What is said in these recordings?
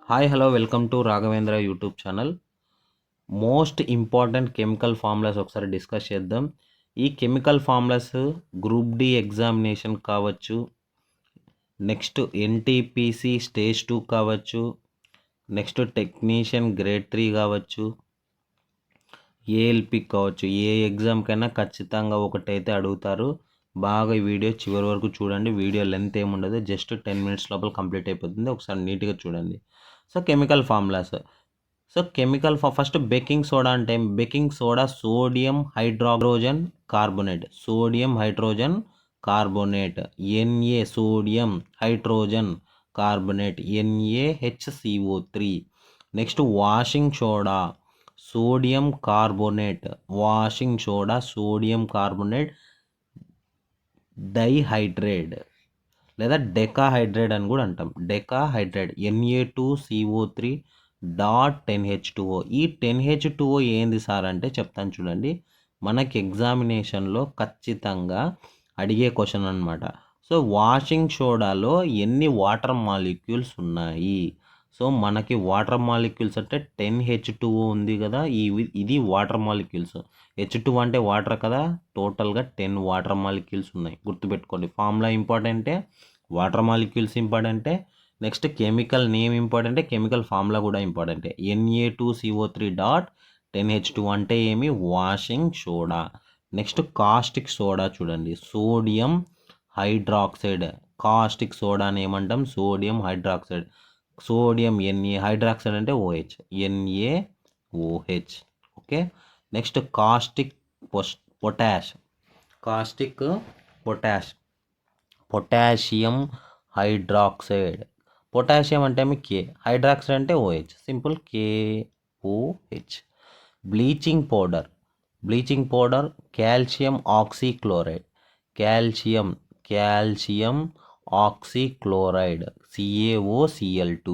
Hi hello welcome to Raghavendra YouTube channel. Most important chemical formulas ఒకసారి discuss చేద్దాం. ఈ chemical formulas group D examination కావచ్చు, next NTPC stage 2 కావచ్చు, next technician grade 3 కావచ్చు, ALP కావచ్చు. ఏ ఎగ్జామ్కైనా ఖచ్చితంగా ఒకటైతే అడుగుతారు. బాగా ఈ వీడియో చివరి వరకు చూడండి. వీడియో లెంత్ ఏముండదు, జస్ట్ 10 మినిట్స్ లోపల కంప్లీట్ అయిపోతుంది. ఒకసారి నీట్గా చూడండి. So chemical formulas. So first baking soda అంటే baking soda sodium hydrogen carbonate, sodium hydrogen carbonate, Na sodium hydrogen carbonate, NaHCO3. Next washing soda sodium carbonate, washing soda sodium carbonate dihydrate లేదా decahydrate అని కూడా అంటాం. Decahydrate Na2CO3 dot 10H2O. ఈ 10H2O ఏంది sir అంటే చెప్తాను చూడండి. మనకి ఎగ్జామినేషన్లో ఖచ్చితంగా అడిగే క్వశ్చన్ అనమాట. సో వాషింగ్ సోడాలో ఎన్ని వాటర్ మాలిక్యూల్స్ ఉన్నాయి? సో మనకి వాటర్ మాలిక్యూల్స్ అంటే 10H2O ఉంది కదా, ఇది వాటర్ మాలిక్యూల్స్. H2 అంటే వాటర్ కదా, టోటల్గా 10 వాటర్ మాలిక్యూల్స్ ఉన్నాయి. గుర్తుపెట్టుకోండి. ఫార్ములా ఇంపార్టెంటే, వాటర్ మాలిక్యూల్స్ ఇంపార్టెంటే, నెక్స్ట్ కెమికల్ నేమ్ ఇంపార్టెంటే, కెమికల్ ఫార్ములా కూడా ఇంపార్టెంటే. Na2CO3 డాట్ 10H2 అంటే ఏమి? Washing soda. Next caustic soda చూడండి, సోడియం హైడ్రాక్సైడ్. కాస్టిక్ సోడాని ఏమంటాం? Sodium hydroxide. Sodium Na, hydroxide అంటే OH, NaOH. Okay. Next caustic potash, caustic potash, potassium hydroxide. Potassium అంటే K, hydroxide అంటే OH, simple KOH. Bleaching powder, bleaching powder calcium oxychloride, calcium oxychloride, CaOCl2.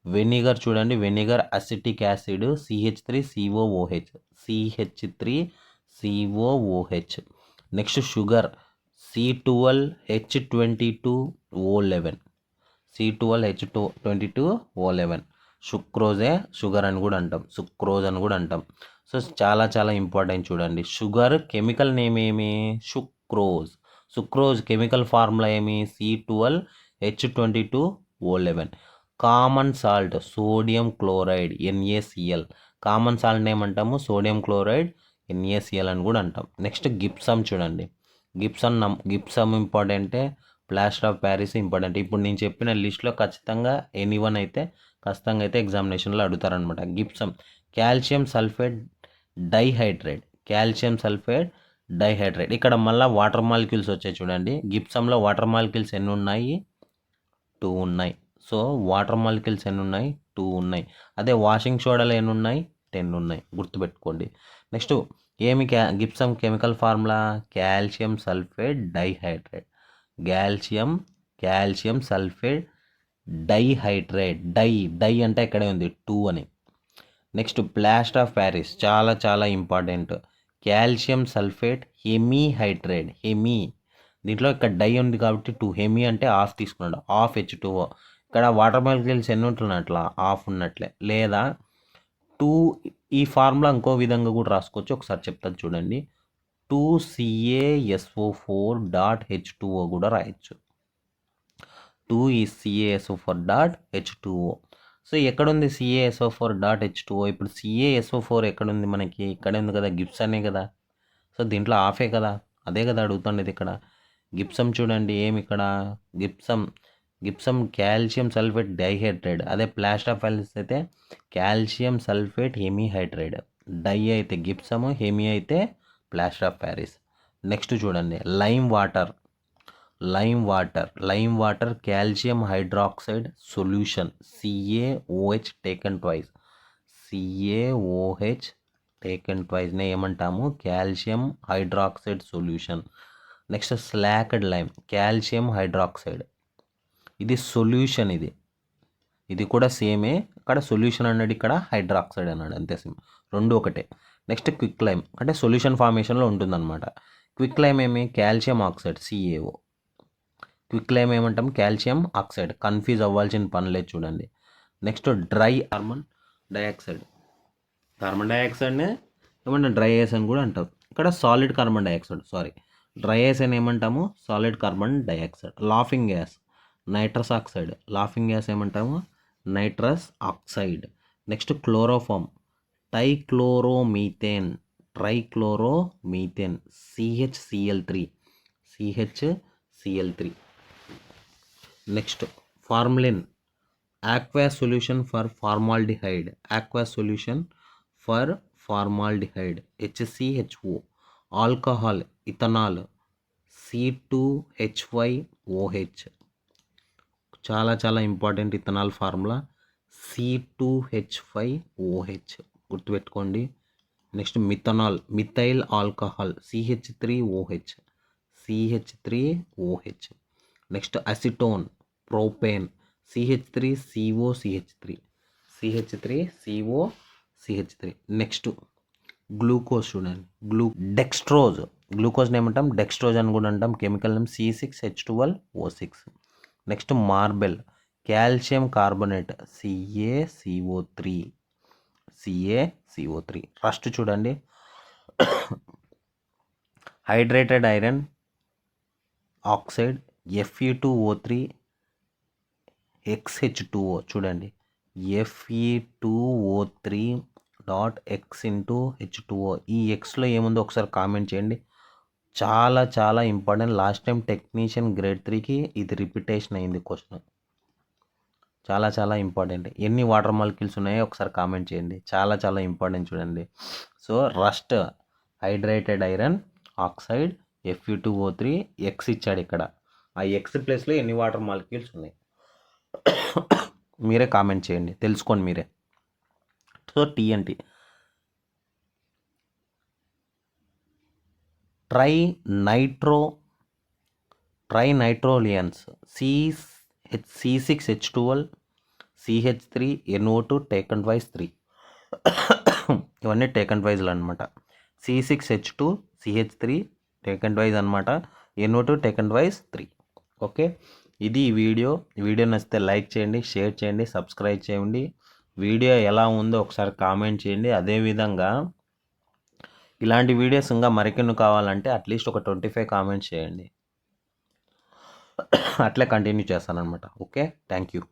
Vinegar చూడండి, vinegar acetic acid, CH3COOH. Next sugar C12H22O11, C12H22O11. సుక్రోజే sugar అని కూడా అంటాం, sucrose అని కూడా అంటాం. సో చాలా చాలా ఇంపార్టెంట్ చూడండి. షుగర్ కెమికల్ నేమ్ ఏమి? సుక్రోజ్. సుక్రోజ్ కెమికల్ ఫార్ములా ఏమి? C12H22O11. Common salt sodium chloride, NaCl. Common salt ఏమంటాము? సోడియం క్లోరైడ్, NaCl అని కూడా అంటాం. నెక్స్ట్ గిప్సమ్ చూడండి, గిప్సమ్ ఇంపార్టెంటే, ప్లాస్టర్ ఆఫ్ ప్యారిస్ ఇంపార్టెంట్. ఇప్పుడు నేను చెప్పిన లిస్ట్లో ఖచ్చితంగా ఎనీవన్ అయితే ఖచ్చితంగా అయితే ఎగ్జామినేషన్లో అడుగుతారనమాట. Gypsum calcium sulphate dihydrate, calcium sulphate dihydrate. ఇక్కడ మళ్ళీ వాటర్ మాలిక్యూల్స్ వచ్చాయి చూడండి. గిప్సంలో వాటర్ మాలిక్యూల్స్ ఎన్ని ఉన్నాయి? 2 ఉన్నాయి. సో వాటర్ మాలిక్యూల్స్ ఎన్ని ఉన్నాయి? 2 ఉన్నాయి. అదే వాషింగ్ సోడాలో ఎన్ని ఉన్నాయి? 10 ఉన్నాయి. గుర్తుపెట్టుకోండి. నెక్స్ట్ ఏమి gypsum chemical formula? Calcium sulphate dihydrate, calcium sulphate dihydrate. Di అంటే ఇక్కడే ఉంది 2 అని. నెక్స్ట్ ప్లాస్టర్ ఆఫ్ ప్యారిస్ చాలా చాలా ఇంపార్టెంట్, కాల్షియం సల్ఫేట్ హెమీహైడ్రేట్. దీంట్లో ఇక్కడ డై ఉంది కాబట్టి 2, హెమీ అంటే హాఫ్ తీసుకున్నాడు, హాఫ్ H2O. ఇక్కడ వాటర్ మాలిక్యూల్స్ ఎన్ని ఉంటున్నట్లా? హాఫ్ ఉన్నట్లే. లేదా 2, ఈ ఫార్ములా ఇంకో విధంగా కూడా రాసుకోవచ్చు, ఒకసారి చెప్తాను చూడండి. 2CaSO4 డాట్ H2O కూడా రాయొచ్చు. 2CaSO4 dot H2O. సో ఎక్కడుంది CaSO4 డాట్ H2O? ఇప్పుడు CaSO4 ఎక్కడుంది మనకి? ఇక్కడే ఉంది కదా, గిప్సనే కదా. సో దీంట్లో హాఫే కదా, అదే కదా అడుగుతుండేది ఇక్కడ. గిప్సమ్ చూడండి, ఏమి ఇక్కడ? Gypsum calcium sulphate dihydrate. అదే ప్లాస్టర్ ఆఫ్ ప్యారిస్ అయితే కాల్షియం సల్ఫేట్ హెమీహైడ్రేట్. డై అయితే గిప్సమ్, హెమీ అయితే ప్లాస్టర్ ఆఫ్ ప్యారిస్. నెక్స్ట్ చూడండి lime water calcium hydroxide solution, CaOH taken twice, CaOH taken ట్వైస్నే ఏమంటాము? Calcium hydroxide solution. Next slaked lime, calcium hydroxide. ఇది solution, ఇది కూడా సేమే. ఇక్కడ సొల్యూషన్ అన్నాడు, ఇక్కడ హైడ్రాక్సైడ్ అన్నాడు, అంతే సేమ్, రెండు ఒకటే. నెక్స్ట్ క్విక్ లైమ్ అంటే సొల్యూషన్ ఫార్మేషన్లో ఉంటుందన్నమాట. క్విక్ లైమ్ ఏమి? Calcium oxide, CaO. క్విక్లైమ్ ఏమంటాం? Calcium oxide. కన్ఫ్యూజ్ అవ్వాల్సిన పని లేదు చూడండి. Next dry carbon dioxide. Carbon డైఆక్సైడ్నే ఏమంటాం? డ్రై ఐస్ అని కూడా అంటాం. ఇక్కడ solid carbon dioxide, sorry, dry ice అని ఏమంటాము? Solid carbon dioxide. Laughing gas nitrous oxide. Laughing gas ఏమంటాము? Nitrous oxide. Next chloroform trichloromethane. Trichloromethane CHCl3. Next formalin aqueous solution for formaldehyde. HCHO. Alcohol ethanol C2H5OH. చాలా important ethanol formula C2H5OH గుర్తుపెట్టుకోండి. Next methanol methyl alcohol CH3OH. Next acetone propane CH3COCH3. Next glucose చూడండి. Dextrose. గ్లూకోజ్ని ఏమంటాం? Dextrose అని కూడా అంటాం. Chemical name C6H12O6. Next marble calcium carbonate CaCO3. First చూడండి, hydrated iron oxide Fe2O3 XH2O. చూడండి, Fe2O3.X/H2O. ఈ ఎక్స్లో ఏముందో ఒకసారి కామెంట్ చేయండి. చాలా important. Last time technician grade 3కి ఇది రిపీటేషన్ అయింది క్వశ్చన్. చాలా ఇంపార్టెంట్. ఎన్ని వాటర్ మాలిక్యూల్స్ ఉన్నాయో ఒకసారి కామెంట్ చేయండి. చాలా ఇంపార్టెంట్ చూడండి. So rust hydrated iron oxide Fe2O3 X ఇచ్చాడు ఇక్కడ. ఆ ఎక్స్ ప్లేస్లో ఎన్ని వాటర్ మాలిక్యూల్స్ ఉన్నాయి మీరే కామెంట్ చేయండి, తెలుసుకోండి మీరే. So TNT ట్రైనైట్రోలియన్స్ C6H12 CH3NO2 taken wise 3. ఇవన్నీ టేకన్ వైజ్లు అనమాట. C6H2 CH3 టేకన్ వైజ్ అనమాట. NO2 taken wise 3. ఓకే, ఇది ఈ వీడియో నచ్చితే లైక్ చేయండి, షేర్ చేయండి, సబ్స్క్రైబ్ చేయండి. వీడియో ఎలా ఉందో ఒకసారి కామెంట్ చేయండి. అదేవిధంగా ఇలాంటి వీడియోస్ ఇంకా మరికొన్ని కావాలంటే అట్లీస్ట్ ఒక 25 కామెంట్స్ చేయండి. అట్లే కంటిన్యూ చేస్తాను అనమాట. Okay, thank you.